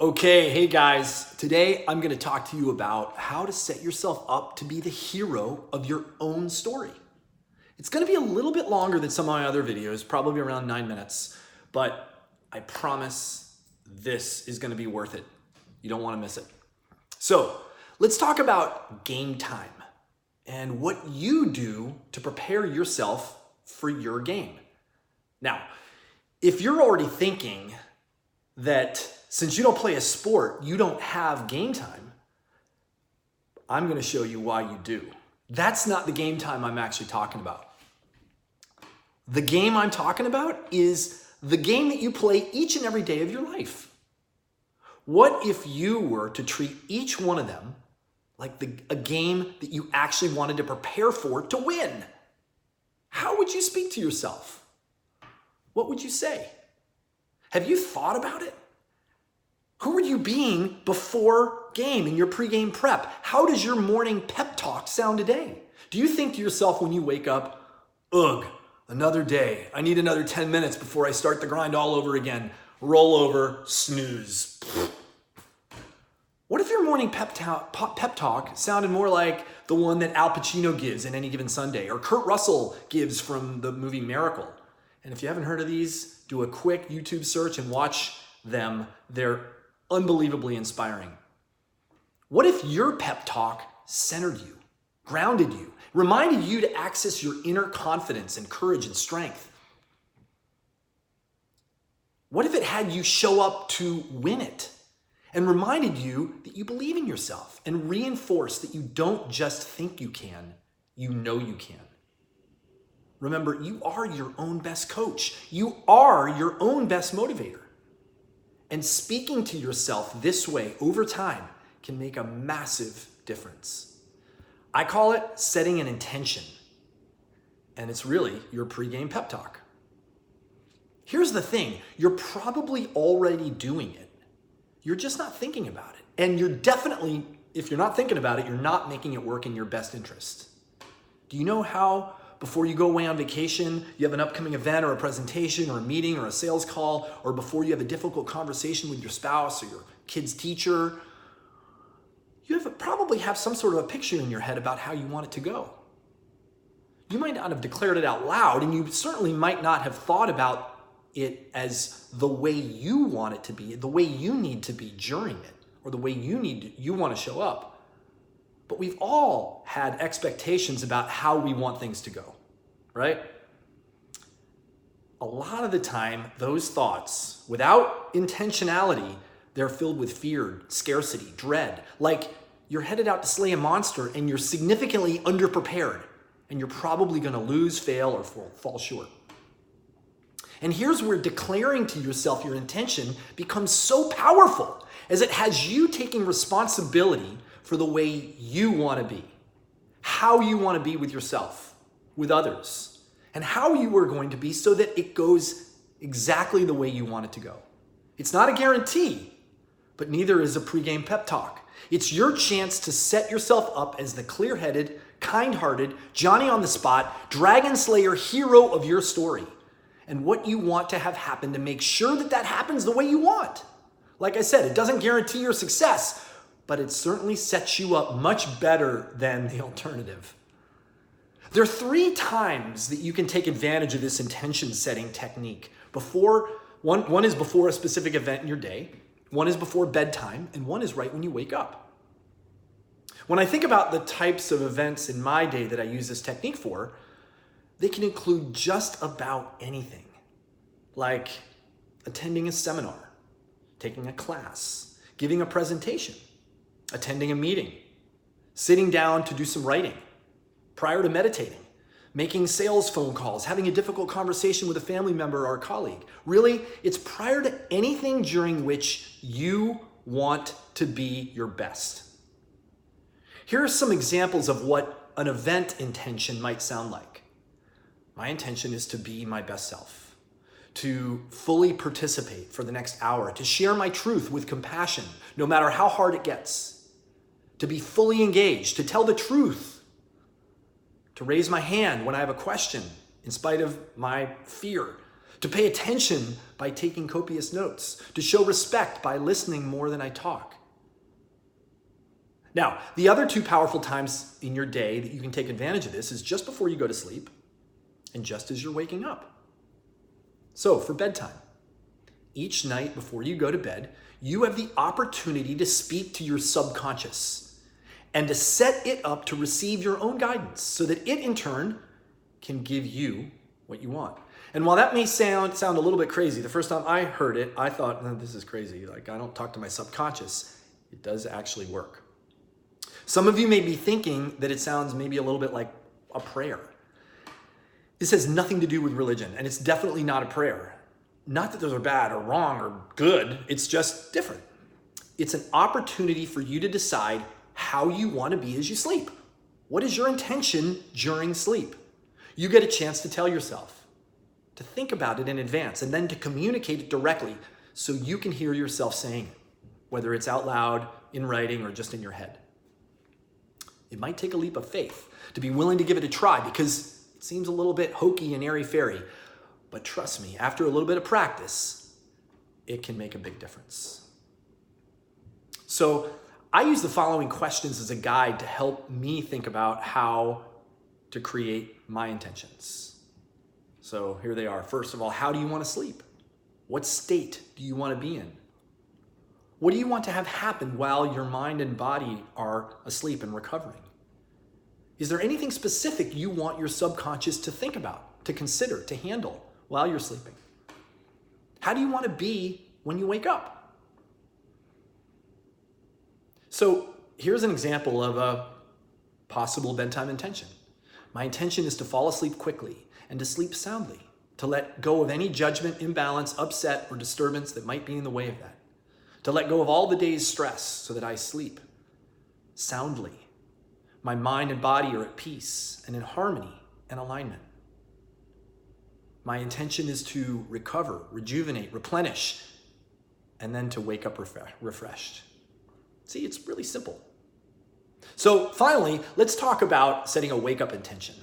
Okay, hey guys, today I'm going to talk to you about how to set yourself up to be the hero of your own story. It's going to be a little bit longer than some of my other videos, probably around 9 minutes, but I promise this is going to be worth it. You don't want to miss it. So let's talk about game time and what you do to prepare yourself for your game. Now, if you're already thinking that since you don't play a sport, you don't have game time, I'm going to show you why you do. That's not the game time I'm actually talking about. The game I'm talking about is the game that you play each and every day of your life. What if you were to treat each one of them like a game that you actually wanted to prepare for to win? How would you speak to yourself? What would you say? Have you thought about it? Who are you being before game in your pregame prep? How does your morning pep talk sound today? Do you think to yourself when you wake up, ugh, another day. I need another 10 minutes before I start the grind all over again. Roll over, snooze. What if your morning pep talk sounded more like the one that Al Pacino gives in Any Given Sunday or Kurt Russell gives from the movie Miracle? And if you haven't heard of these, do a quick YouTube search and watch them. They're unbelievably inspiring. What if your pep talk centered you, grounded you, reminded you to access your inner confidence and courage and strength? What if it had you show up to win it and reminded you that you believe in yourself and reinforced that you don't just think you can, you know you can? Remember, you are your own best coach. You are your own best motivator. And speaking to yourself this way over time can make a massive difference. I call it setting an intention. And it's really your pregame pep talk. Here's the thing, you're probably already doing it. You're just not thinking about it. And you're definitely, if you're not thinking about it, you're not making it work in your best interest. Do you know how before you go away on vacation, you have an upcoming event or a presentation or a meeting or a sales call, or before you have a difficult conversation with your spouse or your kid's teacher, you probably have some sort of a picture in your head about how you want it to go. You might not have declared it out loud, and you certainly might not have thought about it as the way you want it to be, the way you need to be during it, or the way you want to show up. But we've all had expectations about how we want things to go, right? A lot of the time, those thoughts, without intentionality, they're filled with fear, scarcity, dread. Like you're headed out to slay a monster and you're significantly underprepared and you're probably going to lose, fail, or fall short. And here's where declaring to yourself your intention becomes so powerful, as it has you taking responsibility for the way you want to be, how you want to be with yourself, with others, and how you are going to be so that it goes exactly the way you want it to go. It's not a guarantee, but neither is a pregame pep talk. It's your chance to set yourself up as the clear-headed, kind-hearted, Johnny-on-the-spot, dragon slayer hero of your story and what you want to have happen to make sure that that happens the way you want. Like I said, it doesn't guarantee your success, but it certainly sets you up much better than the alternative. There are 3 times that you can take advantage of this intention setting technique. One is before a specific event in your day, one is before bedtime, and one is right when you wake up. When I think about the types of events in my day that I use this technique for, they can include just about anything, like attending a seminar, taking a class, giving a presentation, attending a meeting, sitting down to do some writing, prior to meditating, making sales phone calls, having a difficult conversation with a family member or a colleague. Really, it's prior to anything during which you want to be your best. Here are some examples of what an event intention might sound like. My intention is to be my best self, to fully participate for the next hour, to share my truth with compassion, no matter how hard it gets, to be fully engaged, to tell the truth, to raise my hand when I have a question in spite of my fear, to pay attention by taking copious notes, to show respect by listening more than I talk. Now, the other two powerful times in your day that you can take advantage of this is just before you go to sleep and just as you're waking up. So for bedtime, each night before you go to bed, you have the opportunity to speak to your subconscious and to set it up to receive your own guidance so that it in turn can give you what you want. And while that may sound a little bit crazy, the first time I heard it, I thought, no, this is crazy. Like, I don't talk to my subconscious. It does actually work. Some of you may be thinking that it sounds maybe a little bit like a prayer. This has nothing to do with religion, and it's definitely not a prayer. Not that those are bad or wrong or good, it's just different. It's an opportunity for you to decide how you want to be as you sleep. What is your intention during sleep? You get a chance to tell yourself, to think about it in advance, and then to communicate it directly so you can hear yourself saying it, whether it's out loud, in writing, or just in your head. It might take a leap of faith to be willing to give it a try because it seems a little bit hokey and airy-fairy. But trust me, after a little bit of practice, it can make a big difference. So I use the following questions as a guide to help me think about how to create my intentions. So here they are. First of all, how do you want to sleep? What state do you want to be in? What do you want to have happen while your mind and body are asleep and recovering? Is there anything specific you want your subconscious to think about, to consider, to handle while you're sleeping? How do you want to be when you wake up? So here's an example of a possible bedtime intention. My intention is to fall asleep quickly and to sleep soundly, to let go of any judgment, imbalance, upset, or disturbance that might be in the way of that, to let go of all the day's stress so that I sleep soundly. My mind and body are at peace and in harmony and alignment. My intention is to recover, rejuvenate, replenish, and then to wake up refreshed. See, it's really simple. So finally, let's talk about setting a wake-up intention.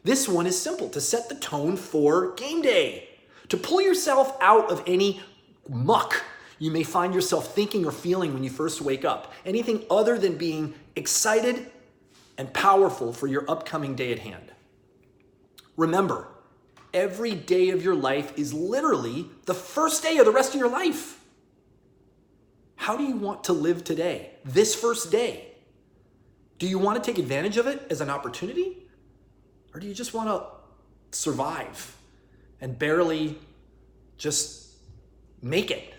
This one is simple, to set the tone for game day, to pull yourself out of any muck you may find yourself thinking or feeling when you first wake up, anything other than being excited and powerful for your upcoming day at hand. Remember, every day of your life is literally the first day of the rest of your life. How do you want to live today, this first day? Do you want to take advantage of it as an opportunity? Or do you just want to survive and barely just make it,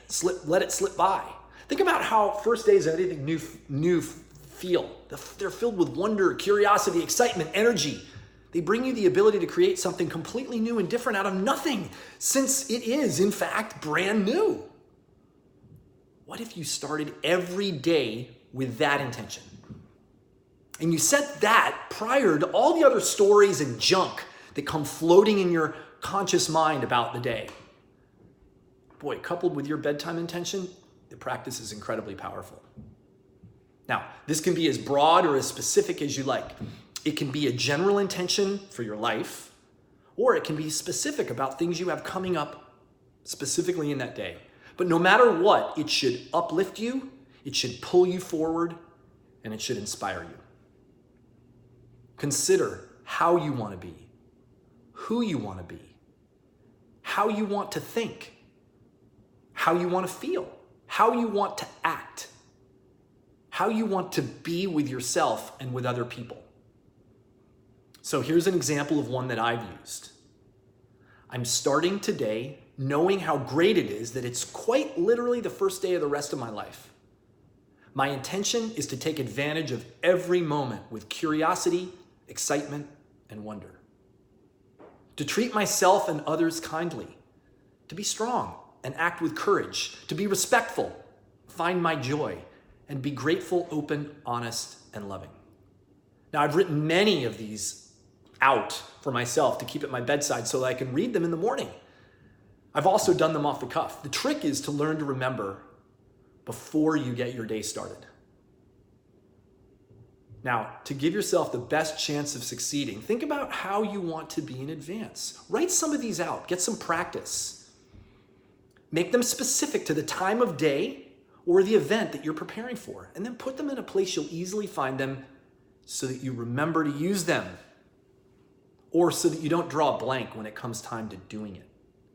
let it slip by? Think about how first days of anything new feel. They're filled with wonder, curiosity, excitement, energy. They bring you the ability to create something completely new and different out of nothing, since it is, in fact, brand new. What if you started every day with that intention? And you set that prior to all the other stories and junk that come floating in your conscious mind about the day. Boy, coupled with your bedtime intention, the practice is incredibly powerful. Now, this can be as broad or as specific as you like. It can be a general intention for your life, or it can be specific about things you have coming up specifically in that day. But no matter what, it should uplift you, it should pull you forward, and it should inspire you. Consider how you want to be, who you want to be, how you want to think, how you want to feel, how you want to act, how you want to be with yourself and with other people. So here's an example of one that I've used. I'm starting today knowing how great it is that it's quite literally the first day of the rest of my life. My intention is to take advantage of every moment with curiosity, excitement, and wonder. To treat myself and others kindly, to be strong and act with courage, to be respectful, find my joy, and be grateful, open, honest, and loving. Now, I've written many of these out for myself to keep at my bedside so that I can read them in the morning. I've also done them off the cuff. The trick is to learn to remember before you get your day started. Now, to give yourself the best chance of succeeding, think about how you want to be in advance. Write some of these out. Get some practice. Make them specific to the time of day or the event that you're preparing for, and then put them in a place you'll easily find them so that you remember to use them, or so that you don't draw a blank when it comes time to doing it,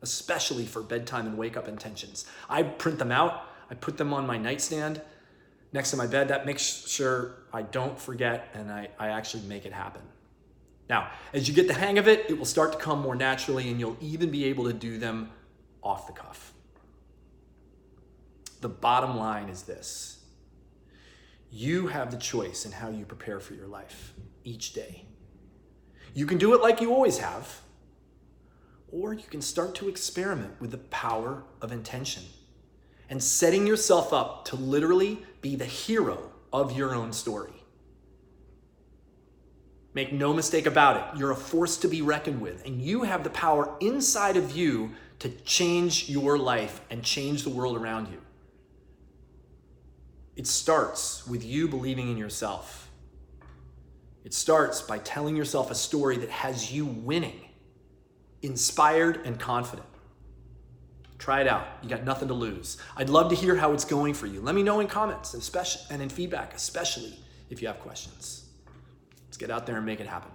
especially for bedtime and wake-up intentions. I print them out. I put them on my nightstand next to my bed. That makes sure I don't forget, and I actually make it happen. Now, as you get the hang of it, it will start to come more naturally, and you'll even be able to do them off the cuff. The bottom line is this: you have the choice in how you prepare for your life each day. You can do it like you always have, or you can start to experiment with the power of intention and setting yourself up to literally be the hero of your own story. Make no mistake about it, you're a force to be reckoned with, and you have the power inside of you to change your life and change the world around you. It starts with you believing in yourself. It starts by telling yourself a story that has you winning, inspired and confident. Try it out. You got nothing to lose. I'd love to hear how it's going for you. Let me know in comments and in feedback, especially if you have questions. Let's get out there and make it happen.